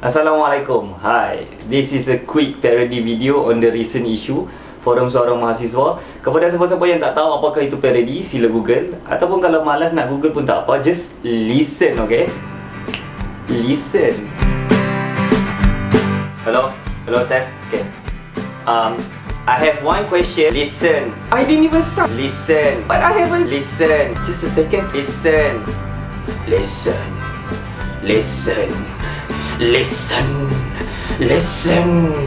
Assalamualaikum. Hi. This is a quick parody video on the recent issue Forum Suara Mahasiswa. Kepada siapa-siapa yang tak tahu apakah itu parody, sila Google. Ataupun kalau malas nak Google pun tak apa, just listen, okay? Listen. Hello? Hello, test? Okay. I have one question. Listen. I didn't even start. Listen. But I haven't. Listen. Just a second. Listen. Listen. Listen. Listen. Listen.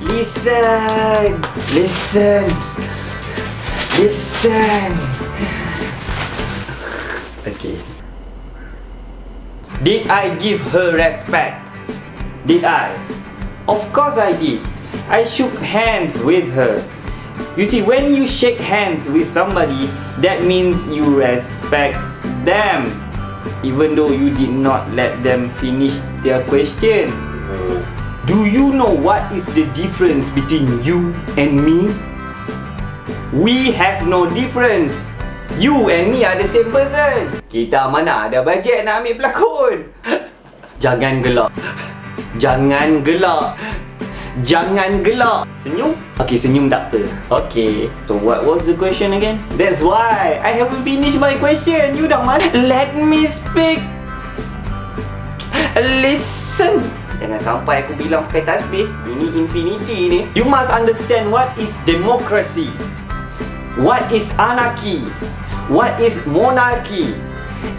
Listen. Listen. Listen. Listen. Okay. Did I give her respect? Did I? Of course I did. I shook hands with her. You see, when you shake hands with somebody, that means you respect them, even though you did not let them finish their question. Do you know what is the difference between you and me? We have no difference. You and me are the same person. Kita mana ada bajet nak ambil pelakon. Jangan gelak. Jangan gelak. Jangan gelak. Senyum? Okay, senyum tak apa. Okay. So what was the question again? That's why I haven't finished my question. You dah mana? Let me speak. Listen. Jangan sampai aku bilang pakai tasbih. Ini infinity ni. You must understand what is democracy. What is anarchy. What is monarchy.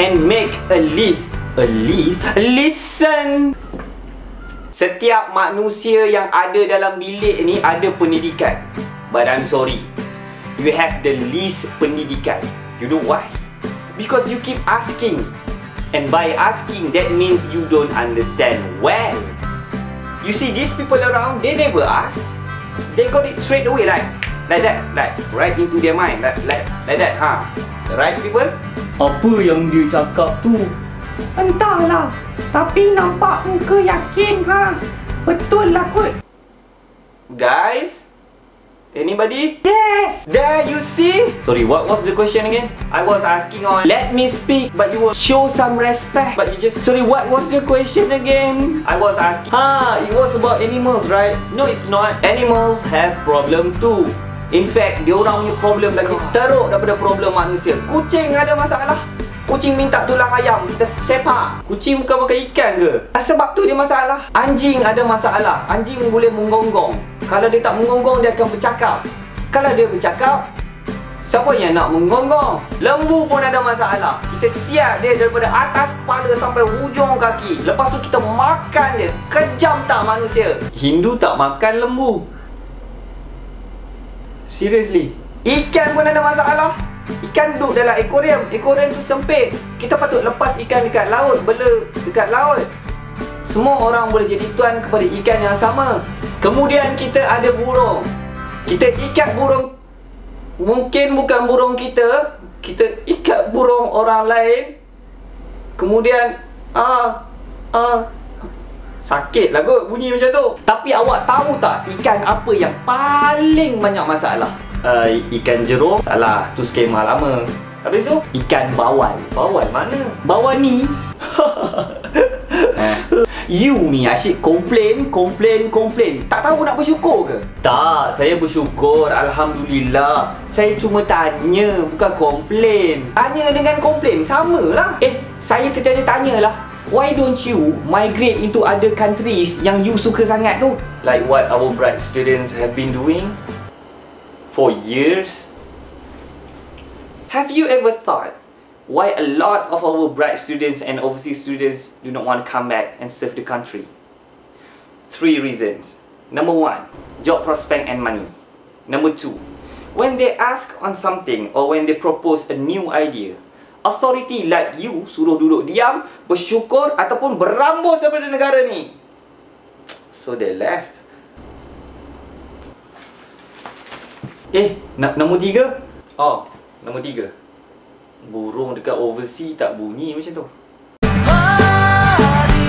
And make a list. A list? Listen. Setiap manusia yang ada dalam bilik ni ada pendidikan. But I'm sorry, you have the least pendidikan. You know why? Because you keep asking. And by asking, that means you don't understand well. You see, these people around, they never ask. They got it straight away, like that, like right into their mind, like that, right people? Apa yang dia cakap tu? Entahlah. Tapi nampak muka yakin, Betul lah kot. Guys? Anybody? Yes! There you see? Sorry, what was the question again? I was asking on let me speak, but you will show some respect. But you just... Sorry, what was the question again? I was asking... it was about animals, right? No, it's not. Animals have problem too. In fact, diorang punya problem lagi teruk daripada problem manusia. Kucing ada masalah. Kucing minta tulang ayam, kita sepak. Kucing bukan makan ikan ke? Sebab tu dia masalah. Anjing ada masalah. Anjing boleh menggonggong. Kalau dia tak menggonggong, dia akan bercakap. Kalau dia bercakap, siapa yang nak menggonggong? Lembu pun ada masalah. Kita siap dia daripada atas kepala sampai hujung kaki. Lepas tu kita makan dia. Kejam tak manusia? Hindu tak makan lembu. Seriously. Ikan pun ada masalah. Ikan duduk dalam akuarium. Akuarium tu sempit. Kita patut lepas ikan dekat laut, bela dekat laut. Semua orang boleh jadi tuan kepada ikan yang sama. Kemudian kita ada burung. Kita ikat burung. Mungkin bukan burung kita. Kita ikat burung orang lain. Kemudian sakit lah kot bunyi macam tu. Tapi awak tahu tak ikan apa yang paling banyak masalah? Ikan jerung. Salah, tu skema lama. Habis tu ikan bawal. Bawal mana? Bawal ni. You ni asyik komplain. Tak tahu nak bersyukur ke? Tak, saya bersyukur. Alhamdulillah. Saya cuma tanya, bukan komplain. Tanya dengan komplain sama lah. Saya terjadi tanyalah, why don't you migrate into other countries yang you suka sangat tu? Like what our bright students have been doing for years. Have you ever thought why a lot of our bright students and overseas students do not want to come back and serve the country? 3 reasons. Number 1, job prospect and money. Number 2, when they ask on something or when they propose a new idea, authority like you suruh duduk diam, bersyukur ataupun berambus daripada negara ni. So they left. Nombor 3. Nombor 3. Burung dekat overseas tak bunyi macam tu. Mari